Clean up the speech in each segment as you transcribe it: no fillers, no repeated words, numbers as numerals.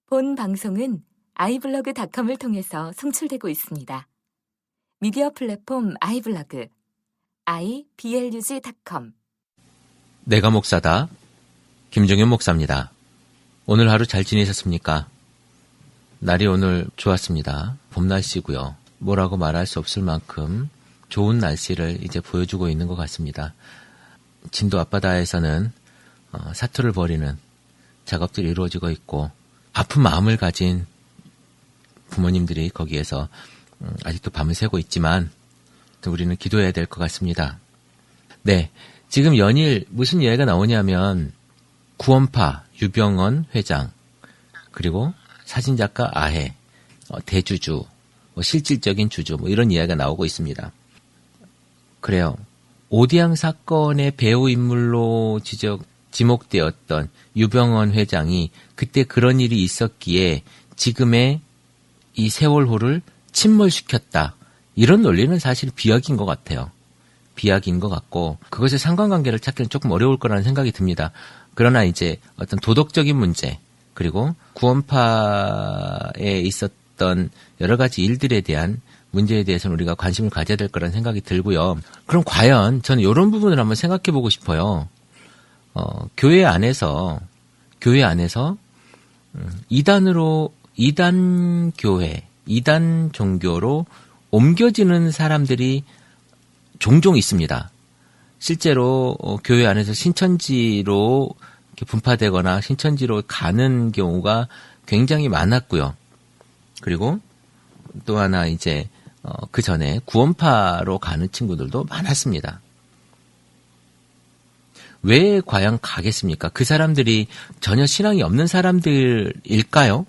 본 방송은 iblog.com을 통해서 송출되고 있습니다. 미디어 플랫폼 iblog, iblog.com. 내가 목사다. 김종현 목사입니다. 오늘 하루 잘 지내셨습니까? 날이 오늘 좋았습니다. 봄 날씨고요. 뭐라고 말할 수 없을 만큼 좋은 날씨를 이제 보여주고 있는 것 같습니다. 진도 앞바다에서는 사투를 벌이는 작업들이 이루어지고 있고, 아픈 마음을 가진 부모님들이 거기에서 아직도 밤을 새고 있지만 우리는 기도해야 될 것 같습니다. 네, 지금 연일 무슨 이야기가 나오냐면 구원파 유병언 회장, 그리고 사진작가 아해, 대주주, 실질적인 주주, 이런 이야기가 나오고 있습니다. 그래요. 오디앙 사건의 배후 인물로 지목되었던 유병언 회장이 그때 그런 일이 있었기에 지금의 이 세월호를 침몰시켰다. 이런 논리는 사실 비약인 것 같아요. 비약인 것 같고, 그것의 상관관계를 찾기는 조금 어려울 거라는 생각이 듭니다. 그러나 이제 어떤 도덕적인 문제, 그리고 구원파에 있었던 여러 가지 일들에 대한 문제에 대해서는 우리가 관심을 가져야 될 거라는 생각이 들고요. 그럼 과연 저는 이런 부분을 한번 생각해 보고 싶어요. 교회 안에서 이단 교회, 이단 종교로 옮겨지는 사람들이 종종 있습니다. 실제로 교회 안에서 신천지로 이렇게 분파되거나 신천지로 가는 경우가 굉장히 많았고요. 그리고 또 하나 이제 그 전에 구원파로 가는 친구들도 많았습니다. 왜 과연 가겠습니까? 그 사람들이 전혀 신앙이 없는 사람들일까요?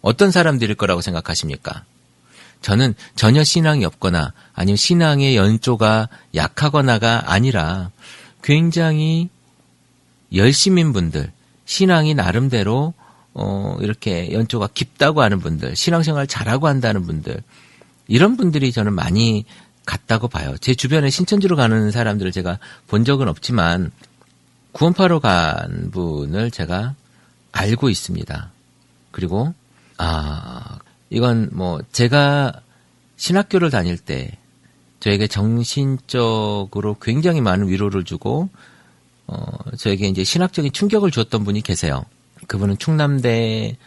어떤 사람들일 거라고 생각하십니까? 저는 전혀 신앙이 없거나 아니면 신앙의 연조가 약하거나가 아니라 굉장히 열심인 분들, 신앙이 나름대로 이렇게 연조가 깊다고 하는 분들, 신앙생활 잘하고 한다는 분들, 이런 분들이 저는 많이 갔다고 봐요. 제 주변에 신천지로 가는 사람들을 제가 본 적은 없지만 구원파로 간 분을 제가 알고 있습니다. 그리고 이건 제가 신학교를 다닐 때 저에게 정신적으로 굉장히 많은 위로를 주고 저에게 이제 신학적인 충격을 주었던 분이 계세요. 그분은 충남대,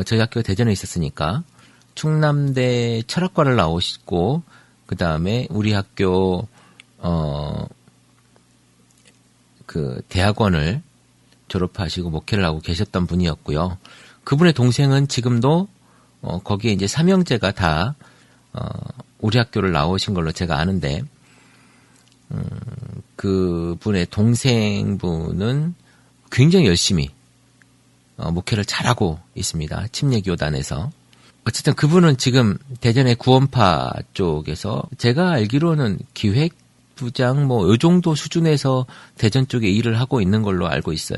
저희 학교가 대전에 있었으니까 충남대 철학과를 나오시고, 그 다음에 우리 학교 그 대학원을 졸업하시고 목회를 하고 계셨던 분이었고요. 그분의 동생은 지금도 거기에 이제 삼형제가 다 우리 학교를 나오신 걸로 제가 아는데, 그분의 동생분은 굉장히 열심히 목회를 잘하고 있습니다. 침례교단에서. 어쨌든 그분은 지금 대전의 구원파 쪽에서 제가 알기로는 기획부장 요 정도 수준에서 대전 쪽에 일을 하고 있는 걸로 알고 있어요.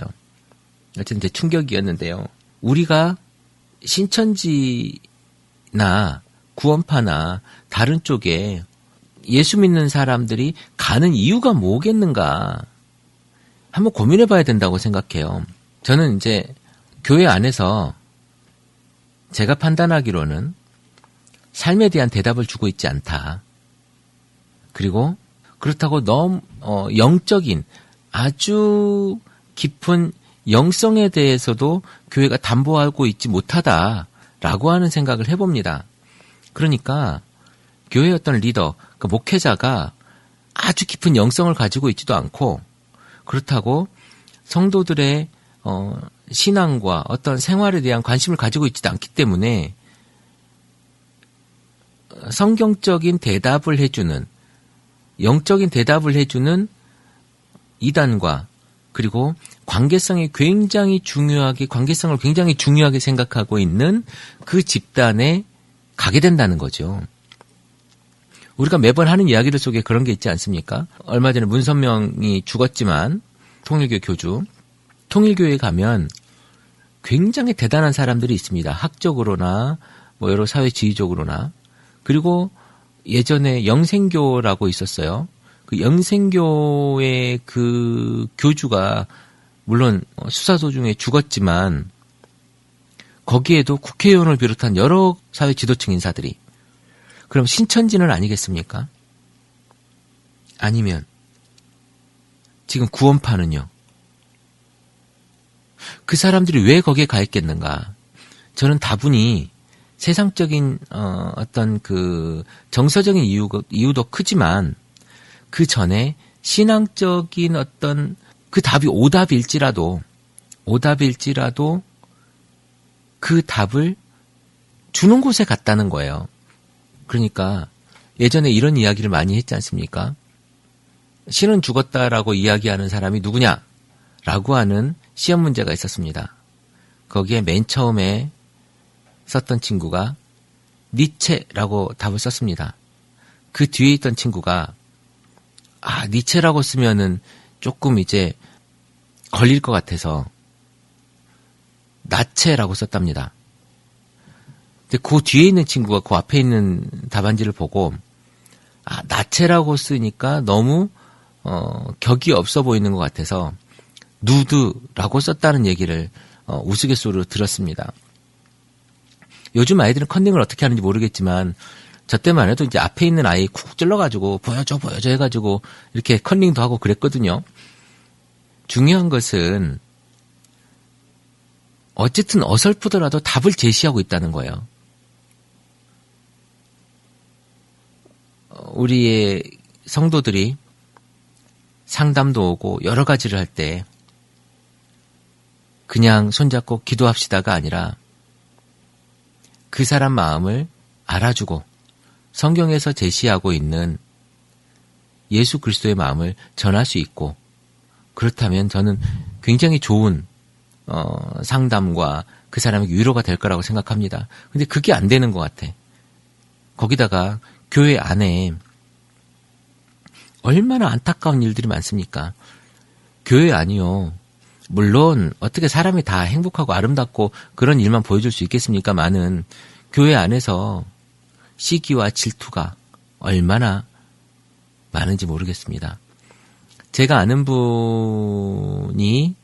어쨌든 제 충격이었는데요. 우리가 신천지나 구원파나 다른 쪽에 예수 믿는 사람들이 가는 이유가 뭐겠는가 한번 고민해 봐야 된다고 생각해요. 저는 이제 교회 안에서 제가 판단하기로는 삶에 대한 대답을 주고 있지 않다. 그리고 그렇다고 너무 영적인 아주 깊은 영성에 대해서도 교회가 담보하고 있지 못하다라고 하는 생각을 해봅니다. 그러니까 교회의 어떤 리더, 그 목회자가 아주 깊은 영성을 가지고 있지도 않고, 그렇다고 성도들의 신앙과 어떤 생활에 대한 관심을 가지고 있지도 않기 때문에 성경적인 대답을 해주는, 영적인 대답을 해주는 이단과, 그리고 관계성을 굉장히 중요하게 생각하고 있는 그 집단에 가게 된다는 거죠. 우리가 매번 하는 이야기들 속에 그런 게 있지 않습니까? 얼마 전에 문선명이 죽었지만 통일교 교주, 통일교에 가면 굉장히 대단한 사람들이 있습니다. 학적으로나 여러 사회 지위적으로나. 그리고 예전에 영생교라고 있었어요. 그 영생교의 그 교주가 물론 수사 도중에 죽었지만 거기에도 국회의원을 비롯한 여러 사회 지도층 인사들이. 그럼 신천지는 아니겠습니까? 아니면 지금 구원파는요? 그 사람들이 왜 거기에 가 있겠는가? 저는 다분히 세상적인 어떤 그 정서적인 이유도 크지만 그 전에 신앙적인 어떤 그 답이 오답일지라도 그 답을 주는 곳에 갔다는 거예요. 그러니까 예전에 이런 이야기를 많이 했지 않습니까? 신은 죽었다라고 이야기하는 사람이 누구냐? 라고 하는 시험 문제가 있었습니다. 거기에 맨 처음에 썼던 친구가 니체라고 답을 썼습니다. 그 뒤에 있던 친구가 니체라고 쓰면은 조금 이제 걸릴 것 같아서 나체라고 썼답니다. 근데 그 뒤에 있는 친구가 그 앞에 있는 답안지를 보고 나체라고 쓰니까 너무 격이 없어 보이는 것 같아서 누드라고 썼다는 얘기를 우스갯소리로 들었습니다. 요즘 아이들은 컨닝을 어떻게 하는지 모르겠지만 저 때만 해도 이제 앞에 있는 아이 쿡 찔러가지고 보여줘 해가지고 이렇게 컨닝도 하고 그랬거든요. 중요한 것은 어쨌든 어설프더라도 답을 제시하고 있다는 거예요. 우리의 성도들이 상담도 오고 여러 가지를 할 때 그냥 손잡고 기도합시다가 아니라 그 사람 마음을 알아주고 성경에서 제시하고 있는 예수 그리스도의 마음을 전할 수 있고 그렇다면 저는 굉장히 좋은 상담과 그 사람에게 위로가 될 거라고 생각합니다. 근데 그게 안 되는 것 같아. 거기다가 교회 안에 얼마나 안타까운 일들이 많습니까? 교회 아니요. 물론 어떻게 사람이 다 행복하고 아름답고 그런 일만 보여줄 수 있겠습니까? 많은 교회 안에서 시기와 질투가 얼마나 많은지 모르겠습니다. 제가 아는 분이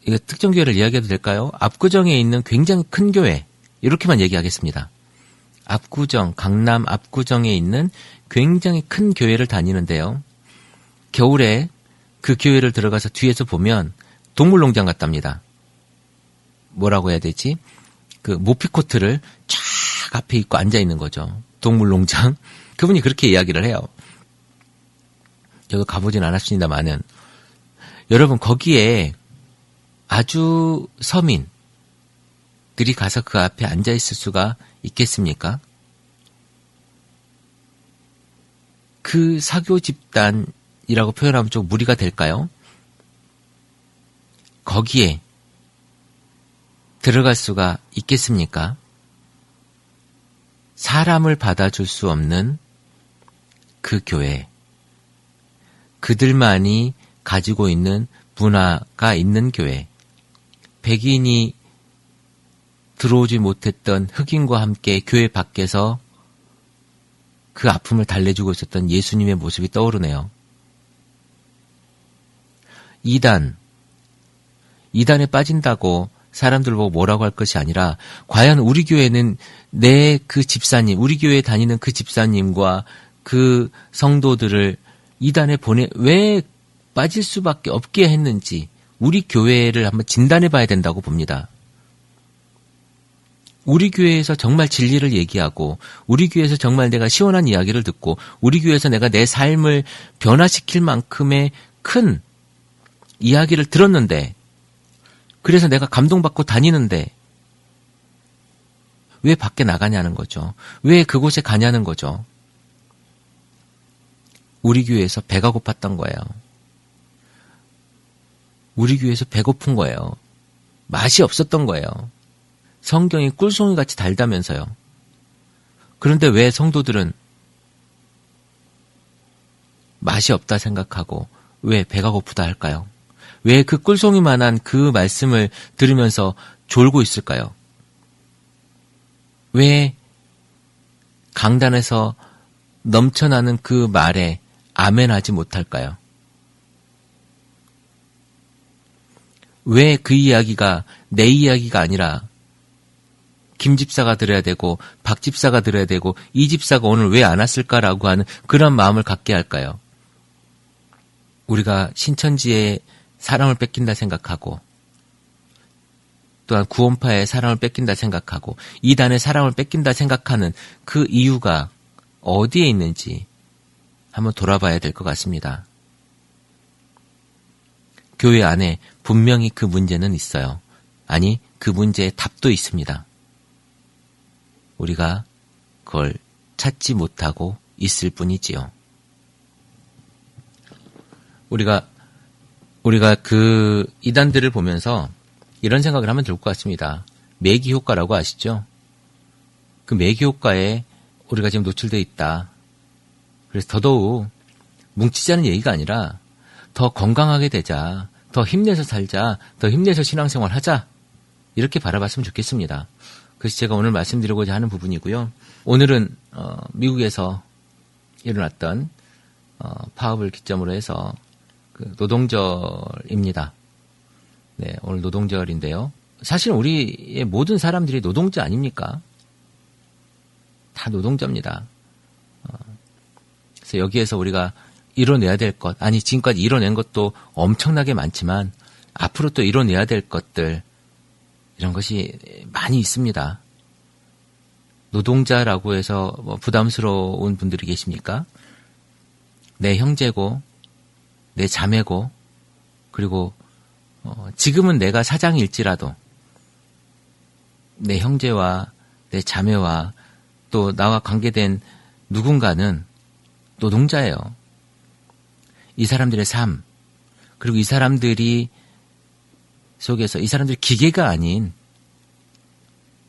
이거 특정 교회를 이야기해도 될까요? 압구정에 있는 굉장히 큰 교회 이렇게만 얘기하겠습니다. 강남 압구정에 있는 굉장히 큰 교회를 다니는데요. 겨울에 그 교회를 들어가서 뒤에서 보면 동물농장 같답니다. 뭐라고 해야 되지? 그 모피코트를 쫙 앞에 입고 앉아 있는 거죠. 동물농장. 그분이 그렇게 이야기를 해요. 저도 가보진 않았습니다만은 여러분 거기에 아주 서민들이 가서 그 앞에 앉아 있을 수가 있겠습니까? 그 사교 집단이라고 표현하면 좀 무리가 될까요? 거기에 들어갈 수가 있겠습니까? 사람을 받아줄 수 없는 그 교회. 그들만이 가지고 있는 문화가 있는 교회. 백인이 들어오지 못했던 흑인과 함께 교회 밖에서 그 아픔을 달래주고 있었던 예수님의 모습이 떠오르네요. 이단에 빠진다고 사람들 보고 뭐라고 할 것이 아니라 과연 우리 교회는 내 그 집사님, 우리 교회에 다니는 그 집사님과 그 성도들을 이단에 왜 빠질 수밖에 없게 했는지 우리 교회를 한번 진단해 봐야 된다고 봅니다. 우리 교회에서 정말 진리를 얘기하고 우리 교회에서 정말 내가 시원한 이야기를 듣고 우리 교회에서 내가 내 삶을 변화시킬 만큼의 큰 이야기를 들었는데 그래서 내가 감동받고 다니는데 왜 밖에 나가냐는 거죠. 왜 그곳에 가냐는 거죠. 우리 교회에서 배가 고팠던 거예요. 우리 교회에서 배고픈 거예요. 맛이 없었던 거예요. 성경이 꿀송이같이 달다면서요. 그런데 왜 성도들은 맛이 없다 생각하고 왜 배가 고프다 할까요? 왜 그 꿀송이만한 그 말씀을 들으면서 졸고 있을까요? 왜 강단에서 넘쳐나는 그 말에 아멘하지 못할까요? 왜 그 이야기가 내 이야기가 아니라 김 집사가 들어야 되고 박 집사가 들어야 되고 이 집사가 오늘 왜 안 왔을까라고 하는 그런 마음을 갖게 할까요? 우리가 신천지에 사람을 뺏긴다 생각하고 또한 구원파에 사람을 뺏긴다 생각하고 이단에 사람을 뺏긴다 생각하는 그 이유가 어디에 있는지 한번 돌아봐야 될 것 같습니다. 교회 안에 분명히 그 문제는 있어요. 아니, 그 문제의 답도 있습니다. 우리가 그걸 찾지 못하고 있을 뿐이지요. 우리가 그 이단들을 보면서 이런 생각을 하면 좋을 것 같습니다. 매기 효과라고 아시죠? 그 매기 효과에 우리가 지금 노출되어 있다. 그래서 더더욱 뭉치자는 얘기가 아니라 더 건강하게 되자, 더 힘내서 살자, 더 힘내서 신앙생활 하자, 이렇게 바라봤으면 좋겠습니다. 그래서 제가 오늘 말씀드리고자 하는 부분이고요. 오늘은 미국에서 일어났던 파업을 기점으로 해서 그 노동절입니다. 네, 오늘 노동절인데요. 사실 우리의 모든 사람들이 노동자 아닙니까? 다 노동자입니다. 그래서 여기에서 우리가 이뤄내야 될 것, 아니 지금까지 이뤄낸 것도 엄청나게 많지만 앞으로 또 이뤄내야 될 것들, 이런 것이 많이 있습니다. 노동자라고 해서 뭐 부담스러운 분들이 계십니까? 내 형제고 내 자매고 그리고 지금은 내가 사장일지라도 내 형제와 내 자매와 또 나와 관계된 누군가는 노동자예요. 이 사람들의 삶, 그리고 이 사람들이 속에서 이 사람들이 기계가 아닌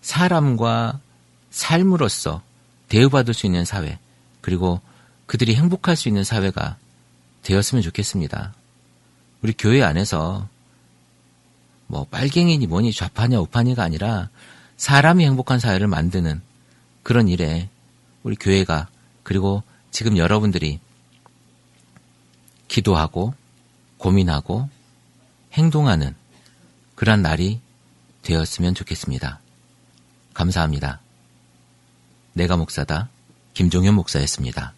사람과 삶으로서 대우받을 수 있는 사회, 그리고 그들이 행복할 수 있는 사회가 되었으면 좋겠습니다. 우리 교회 안에서 뭐 빨갱이니 뭐니 좌파냐 우파냐가 아니라 사람이 행복한 사회를 만드는 그런 일에 우리 교회가, 그리고 지금 여러분들이 기도하고 고민하고 행동하는 그런 날이 되었으면 좋겠습니다. 감사합니다. 내가 목사다. 김종현 목사였습니다.